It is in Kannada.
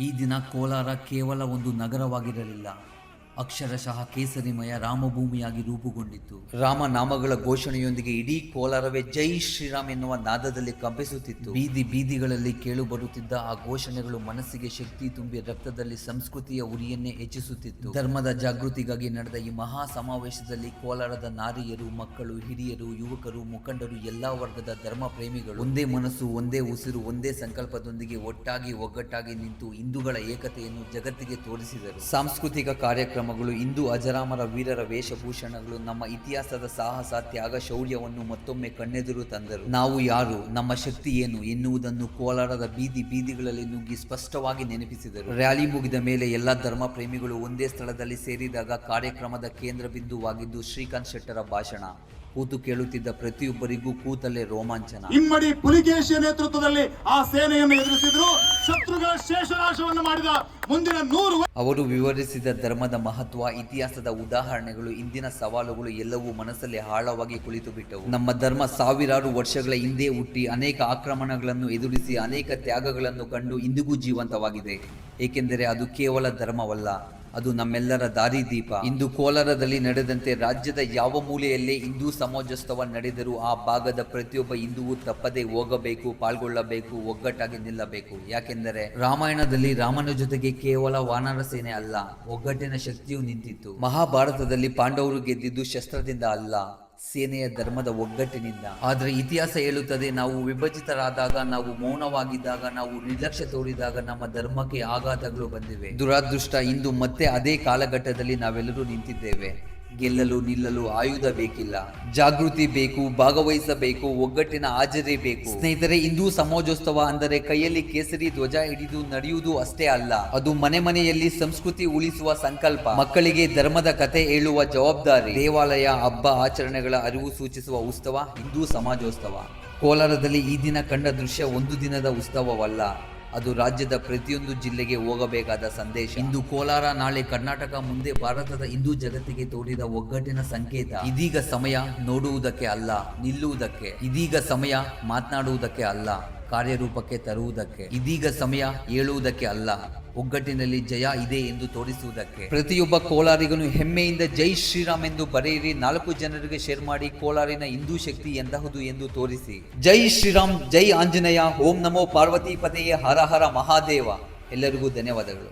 ಈ ದಿನ ಕೋಲಾರ ಕೇವಲ ಒಂದು ನಗರವಾಗಿರಲಿಲ್ಲ, ಅಕ್ಷರಶಃ ಕೇಸರಿಮಯ ರಾಮಭೂಮಿಯಾಗಿ ರೂಪುಗೊಂಡಿತ್ತು. ರಾಮನಾಮಗಳ ಘೋಷಣೆಯೊಂದಿಗೆ ಇಡೀ ಕೋಲಾರವೇ ಜೈ ಶ್ರೀರಾಮ್ ಎನ್ನುವ ನಾದದಲ್ಲಿ ಕಂಪಿಸುತ್ತಿತ್ತು. ಬೀದಿ ಬೀದಿಗಳಲ್ಲಿ ಕೇಳುಬರುತ್ತಿದ್ದ ಆ ಘೋಷಣೆಗಳು ಮನಸ್ಸಿಗೆ ಶಕ್ತಿ ತುಂಬಿ ರಕ್ತದಲ್ಲಿ ಸಂಸ್ಕೃತಿಯ ಉರಿಯನ್ನೇ ಹೆಚ್ಚಿಸುತ್ತಿತ್ತು. ಧರ್ಮದ ಜಾಗೃತಿಗಾಗಿ ನಡೆದ ಈ ಮಹಾ ಸಮಾವೇಶದಲ್ಲಿ ಕೋಲಾರದ ನಾರಿಯರು, ಮಕ್ಕಳು, ಹಿರಿಯರು, ಯುವಕರು, ಮುಖಂಡರು, ಎಲ್ಲಾ ವರ್ಗದ ಧರ್ಮ ಪ್ರೇಮಿಗಳು ಒಂದೇ ಮನಸ್ಸು, ಒಂದೇ ಉಸಿರು, ಒಂದೇ ಸಂಕಲ್ಪದೊಂದಿಗೆ ಒಗ್ಗಟ್ಟಾಗಿ ನಿಂತು ಹಿಂದೂಗಳ ಏಕತೆಯನ್ನು ಜಗತ್ತಿಗೆ ತೋರಿಸಿದರು. ಸಾಂಸ್ಕೃತಿಕ ಕಾರ್ಯಕ್ರಮಗಳು, ಹಿಂದೂ ಅಜರಾಮರ ವೀರರ ವೇಷಭೂಷಣಗಳು ನಮ್ಮ ಇತಿಹಾಸದ ಸಾಹಸ, ತ್ಯಾಗ, ಶೌರ್ಯವನ್ನು ಮತ್ತೊಮ್ಮೆ ಕಣ್ಣೆದುರು ತಂದರು. ನಾವು ಯಾರು, ನಮ್ಮ ಶಕ್ತಿ ಏನು ಎನ್ನುವುದನ್ನು ಕೋಲಾರದ ಬೀದಿ ಬೀದಿಗಳಲ್ಲಿ ನುಗ್ಗಿ ಸ್ಪಷ್ಟವಾಗಿ ನೆನಪಿಸಿದರು. ರ್ಯಾಲಿ ಮುಗಿದ ಮೇಲೆ ಎಲ್ಲ ಧರ್ಮ ಪ್ರೇಮಿಗಳು ಒಂದೇ ಸ್ಥಳದಲ್ಲಿ ಸೇರಿದಾಗ ಕಾರ್ಯಕ್ರಮದ ಕೇಂದ್ರ ಬಿಂದುವಾಗಿದ್ದು ಶ್ರೀಕಾಂತ್ ಶೆಟ್ಟರ ಭಾಷಣ. ಕೂತು ಕೇಳುತ್ತಿದ್ದ ಪ್ರತಿಯೊಬ್ಬರಿಗೂ ಕೂತಲ್ಲೇ ರೋಮಾಂಚನ. ಇಮ್ಮಡಿ ಪುಲಿಕೇಶಿಯ ನೇತೃತ್ವದಲ್ಲಿ ಆ ಸೇನೆಯನ್ನು ಎದುರಿಸಿದ್ರು. ಶತ್ರುಗಳ ಶೇಷನಾಶವನ್ನು ಮಾಡಿದ ಮುಂದಿನ 100 ಅವರು ವಿವರಿಸಿದ ಧರ್ಮದ ಮಹತ್ವ, ಇತಿಹಾಸದ ಉದಾಹರಣೆಗಳು, ಇಂದಿನ ಸವಾಲುಗಳು ಎಲ್ಲವೂ ಮನಸ್ಸಲ್ಲಿ ಆಳವಾಗಿ ಕುಳಿತು ಬಿಟ್ಟವು. ನಮ್ಮ ಧರ್ಮ ಸಾವಿರಾರು ವರ್ಷಗಳ ಹಿಂದೆ ಹುಟ್ಟಿ ಅನೇಕ ಆಕ್ರಮಣಗಳನ್ನು ಎದುರಿಸಿ ಅನೇಕ ತ್ಯಾಗಗಳನ್ನು ಕಂಡು ಇಂದಿಗೂ ಜೀವಂತವಾಗಿದೆ. ಏಕೆಂದರೆ ಅದು ಕೇವಲ ಧರ್ಮವಲ್ಲ, ಅದು ನಮ್ಮೆಲ್ಲರ ದಾರಿದೀಪ. ಇಂದು ಕೋಲಾರದಲ್ಲಿ ನಡೆದಂತೆ ರಾಜ್ಯದ ಯಾವ ಮೂಲೆಯಲ್ಲೇ ಹಿಂದೂ ಸಮಾಜೋತ್ಸವ ನಡೆದರೂ ಆ ಭಾಗದ ಪ್ರತಿಯೊಬ್ಬ ಹಿಂದೂವು ತಪ್ಪದೆ ಹೋಗಬೇಕು, ಪಾಲ್ಗೊಳ್ಳಬೇಕು, ಒಗ್ಗಟ್ಟಾಗಿ ನಿಲ್ಲಬೇಕು. ಯಾಕೆಂದರೆ ರಾಮಾಯಣದಲ್ಲಿ ರಾಮನ ಜೊತೆಗೆ ಕೇವಲ ವಾನರ ಸೇನೆ ಅಲ್ಲ, ಒಗ್ಗಟ್ಟಿನ ಶಕ್ತಿಯು ನಿಂತಿತ್ತು. ಮಹಾಭಾರತದಲ್ಲಿ ಪಾಂಡವರು ಗೆದ್ದಿದ್ದು ಶಸ್ತ್ರದಿಂದ ಅಲ್ಲ, ಸೇನೆಯ ಧರ್ಮದ ಒಗ್ಗಟ್ಟಿನಿಂದ. ಆದರೆ ಇತಿಹಾಸ ಹೇಳುತ್ತದೆ, ನಾವು ವಿಭಜಿತರಾದಾಗ, ನಾವು ಮೌನವಾಗಿದ್ದಾಗ, ನಾವು ನಿರ್ಲಕ್ಷ್ಯ ತೋರಿದಾಗ ನಮ್ಮ ಧರ್ಮಕ್ಕೆ ಆಘಾತಗಳು ಬಂದಿವೆ. ದುರಾದೃಷ್ಟ, ಇಂದು ಮತ್ತೆ ಅದೇ ಕಾಲಘಟ್ಟದಲ್ಲಿ ನಾವೆಲ್ಲರೂ ನಿಂತಿದ್ದೇವೆ. ಗೆಲ್ಲಲು ನಿಲ್ಲಲು ಆಯುಧ ಬೇಕಿಲ್ಲ, ಜಾಗೃತಿ ಬೇಕು, ಭಾಗವಹಿಸಬೇಕು, ಒಗ್ಗಟ್ಟಿನ ಹಾಜರಿ ಬೇಕು. ಸ್ನೇಹಿತರೆ, ಹಿಂದೂ ಸಮಾಜೋತ್ಸವ ಅಂದರೆ ಕೈಯಲ್ಲಿ ಕೇಸರಿ ಧ್ವಜ ಹಿಡಿದು ನಡೆಯುವುದು ಅಷ್ಟೇ ಅಲ್ಲ, ಅದು ಮನೆ ಮನೆಯಲ್ಲಿ ಸಂಸ್ಕೃತಿ ಉಳಿಸುವ ಸಂಕಲ್ಪ, ಮಕ್ಕಳಿಗೆ ಧರ್ಮದ ಕತೆ ಹೇಳುವ ಜವಾಬ್ದಾರಿ, ದೇವಾಲಯ, ಹಬ್ಬ ಆಚರಣೆಗಳ ಅರಿವು ಸೂಚಿಸುವ ಉತ್ಸವ ಹಿಂದೂ ಸಮಾಜೋತ್ಸವ. ಕೋಲಾರದಲ್ಲಿ ಈ ದಿನ ಕಂಡ ದೃಶ್ಯ ಒಂದು ದಿನದ ಉತ್ಸವವಲ್ಲ, ಅದು ರಾಜ್ಯದ ಪ್ರತಿಯೊಂದು ಜಿಲ್ಲೆಗೆ ಹೋಗಬೇಕಾದ ಸಂದೇಶ. ಇಂದು ಕೋಲಾರ, ನಾಳೆ ಕರ್ನಾಟಕ, ಮುಂದೆ ಭಾರತದ ಹಿಂದೂ ಜಗತ್ತಿಗೆ ತೋರಿದ ಒಗ್ಗಟ್ಟಿನ ಸಂಕೇತ. ಇದೀಗ ಸಮಯ ನೋಡುವುದಕ್ಕೆ ಅಲ್ಲ, ನಿಲ್ಲುವುದಕ್ಕೆ. ಇದೀಗ ಸಮಯ ಮಾತನಾಡುವುದಕ್ಕೆ ಅಲ್ಲ, ಕಾರ್ಯರೂಪಕ್ಕೆ ತರುವುದಕ್ಕೆ. ಇದೀಗ ಸಮಯ ಹೇಳುವುದಕ್ಕೆ ಅಲ್ಲ, ಒಗ್ಗಟ್ಟಿನಲ್ಲಿ ಜಯ ಇದೆ ಎಂದು ತೋರಿಸುವುದಕ್ಕೆ. ಪ್ರತಿಯೊಬ್ಬ ಕೋಲಾರಿಗನು ಹೆಮ್ಮೆಯಿಂದ ಜೈ ಶ್ರೀರಾಮ್ ಎಂದು ಬರೆಯಿರಿ, 4 ಜನರಿಗೆ ಶೇರ್ ಮಾಡಿ. ಕೋಲಾರಿನ ಹಿಂದೂ ಶಕ್ತಿ ಎಂತಹುದು ಎಂದು ತೋರಿಸಿ. ಜೈ ಶ್ರೀರಾಮ್, ಜೈ ಆಂಜನೇಯ, ಓಂ ನಮೋ ಪಾರ್ವತಿ ಪತೆಯೇ, ಹರ ಹರ ಮಹಾದೇವ. ಎಲ್ಲರಿಗೂ ಧನ್ಯವಾದಗಳು.